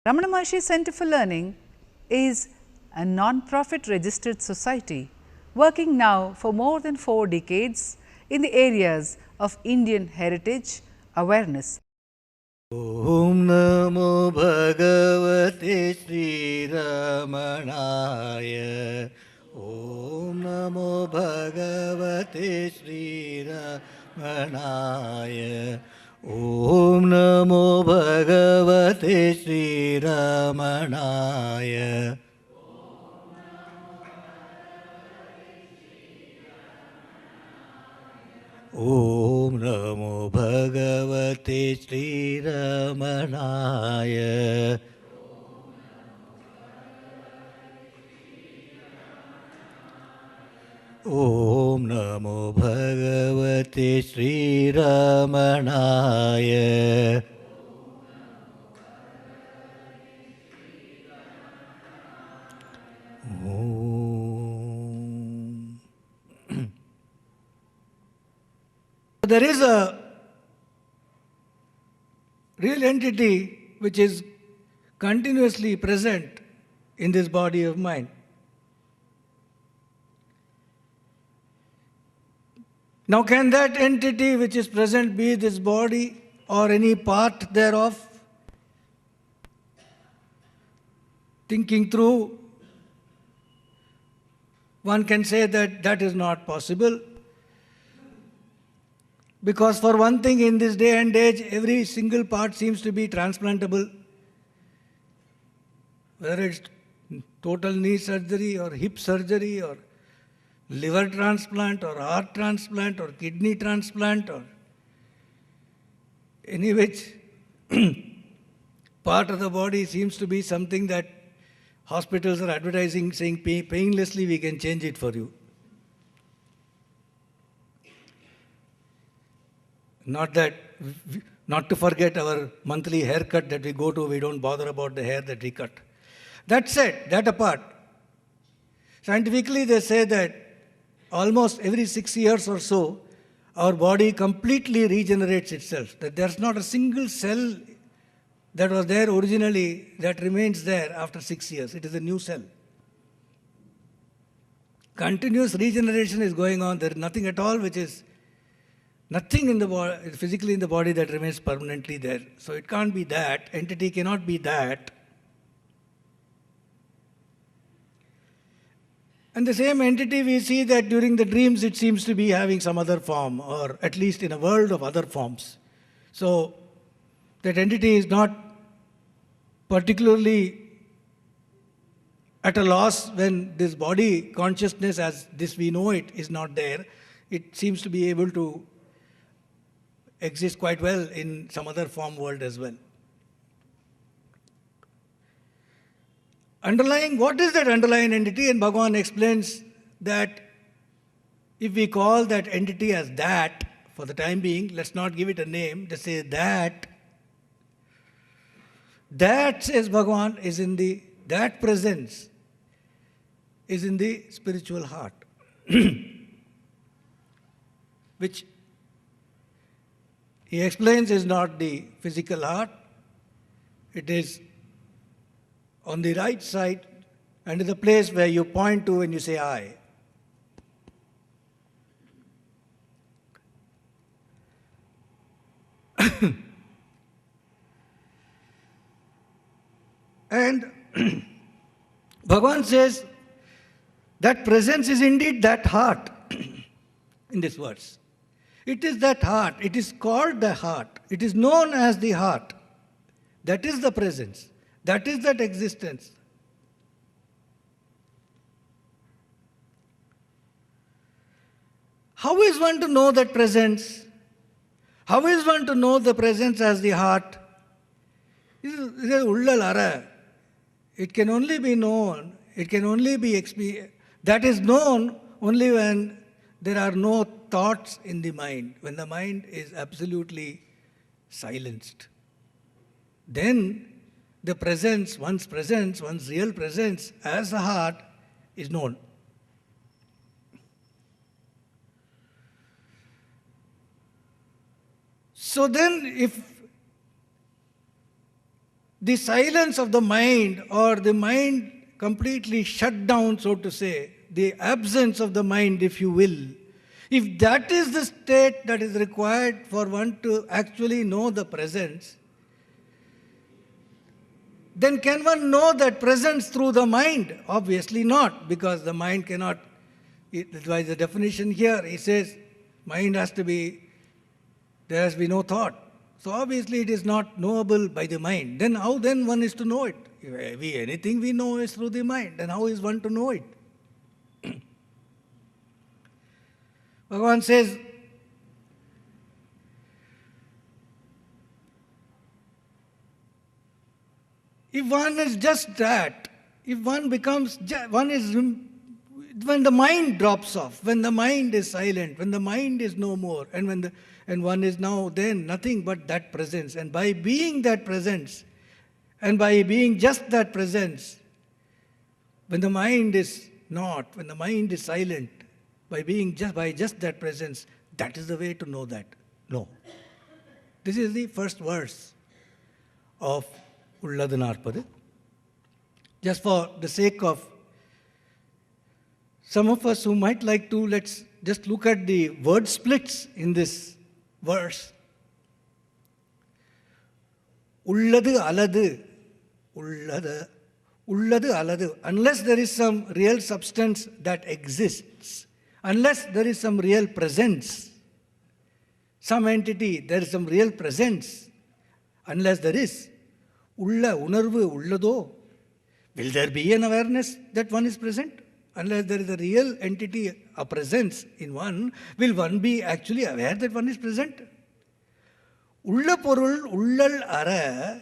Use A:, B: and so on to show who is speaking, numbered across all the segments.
A: Ramana Maharshi Center for Learning is a non-profit registered society working now for more than 4 decades in the areas of Indian heritage awareness.
B: Om Namo Bhagavate Sri Ramanaya. Om Namo Bhagavate Sri Ramanaya. Om Namo Bhagavate Sri Ramanaya. Om Namo Bhagavate Sri Ramanaya. Om Namo Bhagavate Sri Ramanaya. Om. There is a real entity which is continuously present in this body of mine. Now, can that entity which is present be this body or any part thereof? Thinking through, one can say that that is not possible. Because for one thing, in this day and age, every single part seems to be transplantable. Whether it's total knee surgery or hip surgery or liver transplant or heart transplant or kidney transplant or any which part of the body seems to be something that hospitals are advertising, saying painlessly we can change it for you. Not to forget our monthly haircut that we go to, we don't bother about the hair that we cut. That said, that apart, scientifically they say that almost every 6 years or so, our body completely regenerates itself. That there's not a single cell that was there originally that remains there after 6 years. It is a new cell. Continuous regeneration is going on. There is nothing at all which is nothing in the body, physically in the body, that remains permanently there. So it can't be that. Entity cannot be that. And the same entity, we see that during the dreams it seems to be having some other form, or at least in a world of other forms. So that entity is not particularly at a loss when this body consciousness as this we know it is not there. It seems to be able to exist quite well in some other form world as well. Underlying, what is that underlying entity? And Bhagavan explains that if we call that entity as that, for the time being, let's not give it a name, just say that. That, says Bhagavan, is in the, that presence is in the spiritual heart, which he explains is not the physical heart. It is on the right side and in the place where you point to when you say I. And Bhagavan says that presence is indeed that heart in this verse. It is that heart. It is called the heart. It is known as the heart. That is the presence. That is that existence. How is one to know that presence? How is one to know the presence as the heart? It can only be known, it can only be experienced. That is known only when there are no thoughts in the mind, when the mind is absolutely silenced. Then the presence, one's real presence as the heart is known. So then if the silence of the mind, or the mind completely shut down, so to say, the absence of the mind, if you will, if that is the state that is required for one to actually know the presence, then can one know that presence through the mind? Obviously not, because the mind cannot. That's why the definition here, he says, mind has to be, there has to be no thought. So obviously it is not knowable by the mind. Then how then one is to know it? If anything we know is through the mind, then how is one to know it? Bhagavan says, if one is just that, if one becomes, when the mind drops off, when the mind is silent, when the mind is no more, and one is now then nothing but that presence, and by being that presence, and by being just that presence, when the mind is not, when the mind is silent, by just that presence, that is the way to know that. No. This is the first verse of Ulladu Narpadu. Just for the sake of some of us who might like to, let's just look at the word splits in this verse. Ulladu aladu, ulladu aladu. Unless there is some real substance that exists, unless there is some real presence, some entity, there is some real presence, unless there is, ulla unarvu ullado, will there be an awareness that one is present? Unless there is a real entity, a presence in one, will one be actually aware that one is present? Ulla porul ullal ara,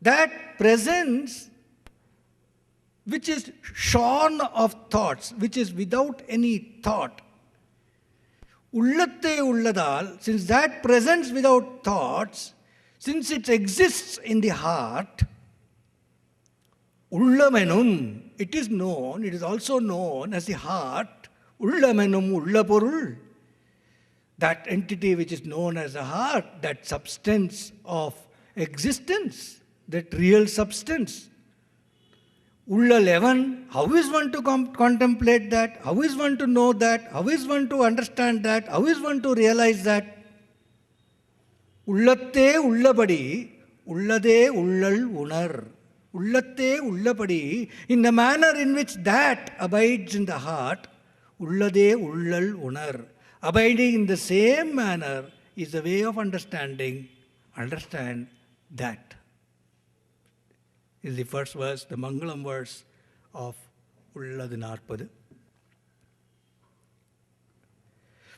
B: that presence which is shorn of thoughts, which is without any thought. Ullatte ulladal, since that presence without thoughts, since it exists in the heart, ullamenum, it is known, it is also known as the heart, ullamenum ullaporul, that entity which is known as the heart, that substance of existence, that real substance. Ulla 11, how is one to contemplate that? How is one to know that? How is one to understand that? How is one to realize that? Ullatte ullapadi, ullade ullal unar. Ullatte ullapadi, in the manner in which that abides in the heart, ullade ullal unar. Abiding in the same manner is the way of understanding. Understand that. Is the first verse, the Mangalam verse of Ulladu Narpadu,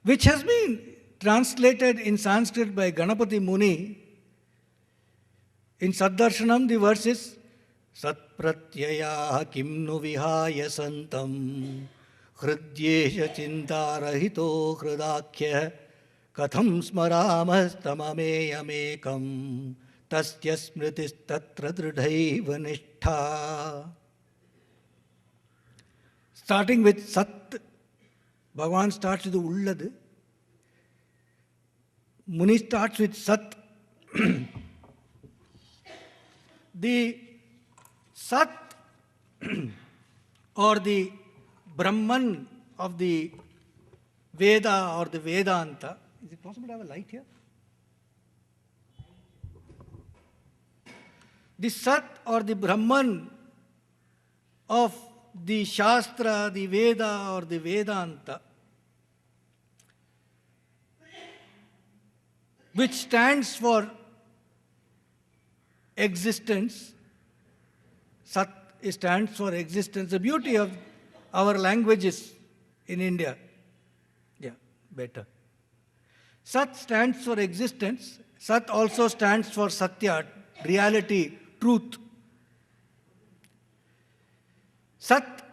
B: which has been translated in Sanskrit by Ganapati Muni. In Saddarshanam, the verse is Sat pratyaya kimnu vihaya santam hridyesha chintarahito hridakya katham smaramastamameyamekam tasya smritis tatra dridhaiva nishtha. Starting with Sat, Bhagavan starts with Ulladu. Muni starts with Sat. The Sat or the Brahman of the Veda or the Vedanta. Is it possible to have a light here? The Sat or the Brahman of the Shastra, the Veda or the Vedanta, which stands for existence. Sat stands for existence. The beauty of our languages in India. Yeah, better. Sat stands for existence. Sat also stands for Satya, reality, truth. Sat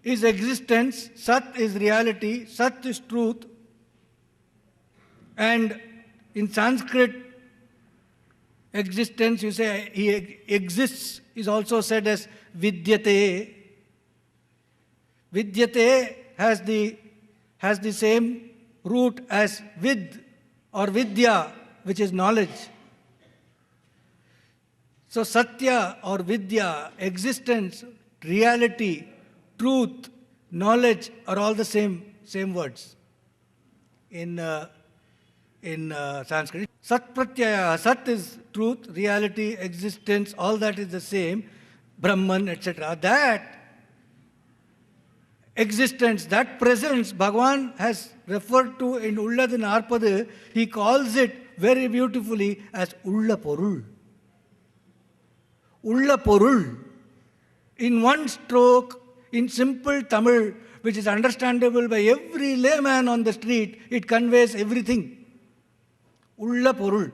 B: is existence, Sat is reality, Sat is truth. And in Sanskrit, existence, you say he exists, is also said as Vidyate. Vidyate has the same root as Vid or Vidya, which is knowledge. So Satya or Vidya, existence, reality, truth, knowledge are all the same words in Sanskrit. Sat Pratyaya, Sat is truth, reality, existence, all that is the same, Brahman, etc. That existence, that presence, Bhagavan has referred to in Ulladin Arpadu, he calls it very beautifully as Ulla Porul. Ulla Porul. In one stroke, in simple Tamil, which is understandable by every layman on the street, it conveys everything. Ulla Porul.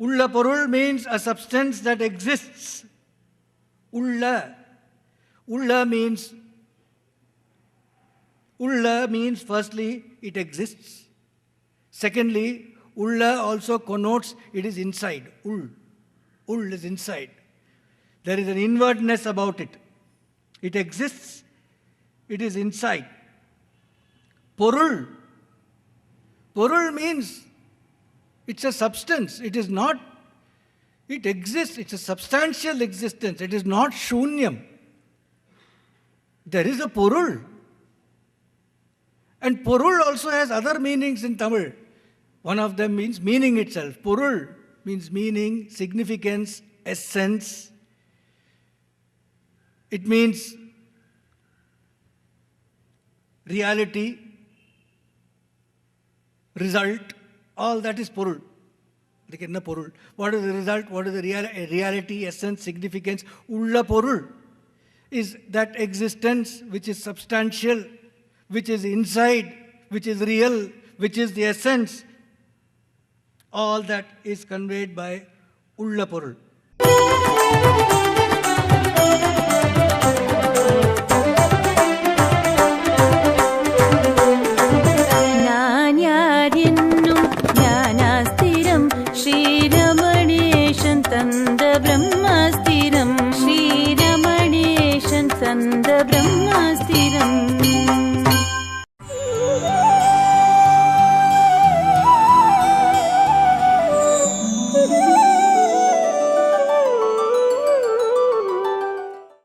B: Ulla Porul means a substance that exists. Ulla means firstly, it exists. Secondly, Ulla also connotes it is inside. Ul is inside. There is an inwardness about it. It exists. It is inside. Porul means it's a substance. It is not. It exists, it's a substantial existence, it is not shunyam. There is a porul. And porul also has other meanings in Tamil. One of them means meaning itself. Porul means meaning, significance, essence. It means reality, result, all that is porul. What is the result? What is the reality, essence, significance? Ulla Porul is that existence which is substantial, which is inside, which is real, which is the essence. All that is conveyed by Ulla Porul.
C: श्रीरमणेशं तन्द Brahma